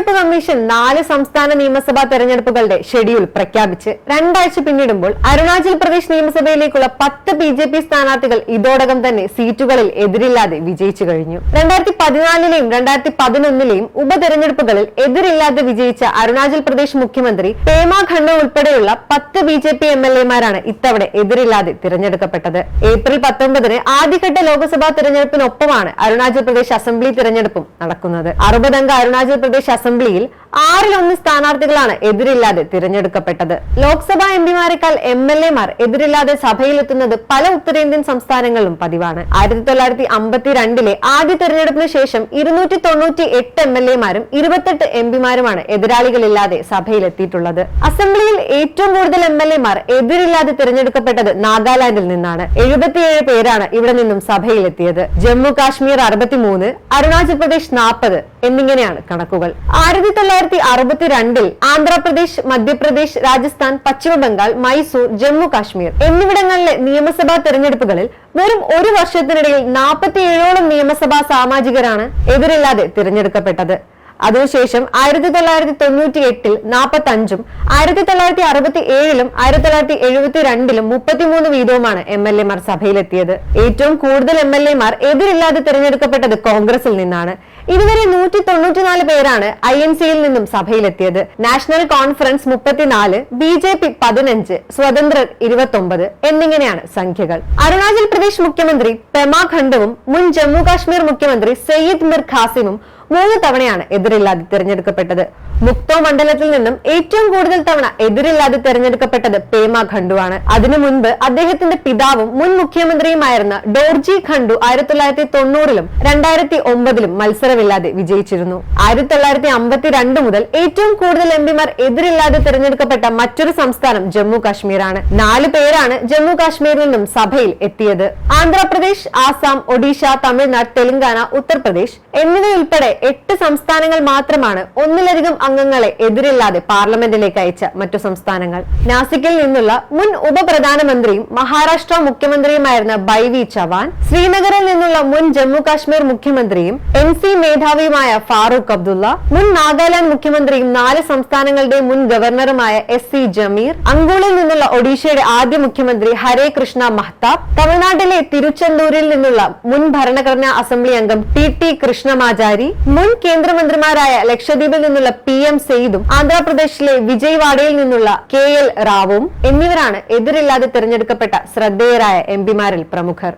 തെരഞ്ഞെടുപ്പ് കമ്മീഷൻ 4 സംസ്ഥാന നിയമസഭാ തെരഞ്ഞെടുപ്പുകളുടെ ഷെഡ്യൂൾ പ്രഖ്യാപിച്ച് 2 ആഴ്ച പിന്നിടുമ്പോൾ അരുണാചൽ പ്രദേശ് നിയമസഭയിലേക്കുള്ള 10 BJP സ്ഥാനാർത്ഥികൾ ഇതോടകം തന്നെ സീറ്റുകളിൽ എതിരില്ലാതെ വിജയിച്ചു കഴിഞ്ഞു. 2014ലെയും 2011ലെയും ഉപതെരഞ്ഞെടുപ്പുകളിൽ എതിരില്ലാതെ വിജയിച്ച അരുണാചൽ പ്രദേശ് മുഖ്യമന്ത്രി പേമ ഖണ്ഡു ഉൾപ്പെടെയുള്ള 10 BJP MLA-മാരാണ് ഇത്തവണ എതിരില്ലാതെ തിരഞ്ഞെടുക്കപ്പെട്ടത്. ഏപ്രിൽ 19-ന് ആദ്യഘട്ട ലോക്സഭാ തെരഞ്ഞെടുപ്പിനൊപ്പമാണ് അരുണാചൽ പ്രദേശ് അസംബ്ലി തെരഞ്ഞെടുപ്പും നടക്കുന്നത്. 60-അംഗ അരുണാചൽ പ്രദേശ് അസംബ്ലിയിൽ 1 സ്ഥാനാർത്ഥികളാണ് എതിരില്ലാതെ തിരഞ്ഞെടുക്കപ്പെട്ടത്. ലോക്സഭാ MP-മാരെക്കാൾ MLA-മാർ എതിരില്ലാതെ സഭയിലെത്തുന്നത് പല ഉത്തരേന്ത്യൻ സംസ്ഥാനങ്ങളിലും പതിവാണ്. 1952-ലെ ആദ്യ തെരഞ്ഞെടുപ്പിന് ശേഷം 298 MLA-മാരും 28 MP-മാരുമാണ് എതിരാളികളില്ലാതെ സഭയിലെത്തിയിട്ടുള്ളത്. അസംബ്ലിയിൽ ഏറ്റവും കൂടുതൽ MLA-മാർ എതിരില്ലാതെ തിരഞ്ഞെടുക്കപ്പെട്ടത് നാഗാലാൻഡിൽ നിന്നാണ്. 77 പേരാണ് ഇവിടെ നിന്നും സഭയിലെത്തിയത്. ജമ്മു കാശ്മീർ 63, അരുണാചൽ പ്രദേശ് 40 എന്നിങ്ങനെയാണ് കണക്കുകൾ. 1962-ൽ ആന്ധ്രാപ്രദേശ്, മധ്യപ്രദേശ്, രാജസ്ഥാൻ, പശ്ചിമ ബംഗാൾ, മൈസൂർ, ജമ്മു കാശ്മീർ എന്നിവിടങ്ങളിലെ നിയമസഭാ തെരഞ്ഞെടുപ്പുകളിൽ വെറും 1 വർഷത്തിനിടയിൽ 47ഓളം നിയമസഭാ സാമാജികരാണ് എതിരില്ലാതെ തിരഞ്ഞെടുക്കപ്പെട്ടത്. അതിനുശേഷം 1998-ൽ 45ഉം 1967-ലും 1972-ലും 33 വീതവുമാണ് MLA-മാർ സഭയിലെത്തിയത്. ഏറ്റവും കൂടുതൽ MLA-മാർ എതിരില്ലാതെ തിരഞ്ഞെടുക്കപ്പെട്ടത് കോൺഗ്രസിൽ നിന്നാണ്. ഇതുവരെ 194 പേരാണ് INC-യിൽ നിന്നും സഭയിലെത്തിയത്. നാഷണൽ കോൺഫറൻസ് 34, BJP 15, സ്വതന്ത്രർ 29 എന്നിങ്ങനെയാണ് സംഖ്യകൾ. അരുണാചൽ പ്രദേശ് മുഖ്യമന്ത്രി പെമ ഖണ്ഡുവും മുൻ ജമ്മു കാശ്മീർ മുഖ്യമന്ത്രി സയ്യിദ് മിർ ഖാസിമും 3 തവണയാണ് എതിരില്ലാതെ തിരഞ്ഞെടുക്കപ്പെട്ടത്. മുക്തോ മണ്ഡലത്തിൽ നിന്നും ഏറ്റവും കൂടുതൽ തവണ എതിരില്ലാതെ തിരഞ്ഞെടുക്കപ്പെട്ടത് പേമ ഖണ്ഡുവാണ്. അതിനു മുൻപ് അദ്ദേഹത്തിന്റെ പിതാവും മുൻ മുഖ്യമന്ത്രിയുമായിരുന്ന ഡോർജി ഖണ്ഡു 1990-ലും 2009-ലും മത്സരമില്ലാതെ വിജയിച്ചിരുന്നു. 1952 മുതൽ ഏറ്റവും കൂടുതൽ MP-മാർ എതിരില്ലാതെ തിരഞ്ഞെടുക്കപ്പെട്ട മറ്റൊരു സംസ്ഥാനം ജമ്മു കാശ്മീരാണ്. 4 പേരാണ് ജമ്മു കാശ്മീരിൽ നിന്നും സഭയിൽ എത്തിയത്. ആന്ധ്രാപ്രദേശ്, ആസാം, ഒഡീഷ, തമിഴ്നാട്, തെലങ്കാന, ഉത്തർപ്രദേശ് എന്നിവയുൾപ്പെടെ 8 സംസ്ഥാനങ്ങൾ മാത്രമാണ് ഒന്നിലധികം അംഗങ്ങളെ എതിരില്ലാതെ പാർലമെന്റിലേക്ക് അയച്ച മറ്റു സംസ്ഥാനങ്ങൾ. നാസിക്കിൽ നിന്നുള്ള മുൻ ഉപപ്രധാനമന്ത്രിയും മഹാരാഷ്ട്ര മുഖ്യമന്ത്രിയുമായിരുന്ന ബൈവി ചവാൻ, ശ്രീനഗറിൽ നിന്നുള്ള മുൻ ജമ്മു കാശ്മീർ മുഖ്യമന്ത്രിയും NC മേധാവിയുമായ ഫാറൂഖ് അബ്ദുള്ള, മുൻ നാഗാലാൻഡ് മുഖ്യമന്ത്രിയും 4 സംസ്ഥാനങ്ങളുടെ മുൻ ഗവർണറുമായ SC ജമീർ, അങ്കൂളിൽ നിന്നുള്ള ഒഡീഷയുടെ ആദ്യ മുഖ്യമന്ത്രി ഹരേ കൃഷ്ണ മഹ്താബ്, തമിഴ്നാട്ടിലെ തിരുച്ചെന്തൂരിൽ നിന്നുള്ള മുൻ ഭരണഘടനാ അസംബ്ലി അംഗം TT കൃഷ്ണമാചാരി, മുൻ കേന്ദ്രമന്ത്രിമാരായ ലക്ഷദ്വീപിൽ നിന്നുള്ള PM സെയ്ദും ആന്ധ്രാപ്രദേശിലെ വിജയ്വാഡയിൽ നിന്നുള്ള KL റാവുവും എന്നിവരാണ് എതിരില്ലാതെ തിരഞ്ഞെടുക്കപ്പെട്ട ശ്രദ്ധേയരായ MP-മാരിൽ പ്രമുഖർ.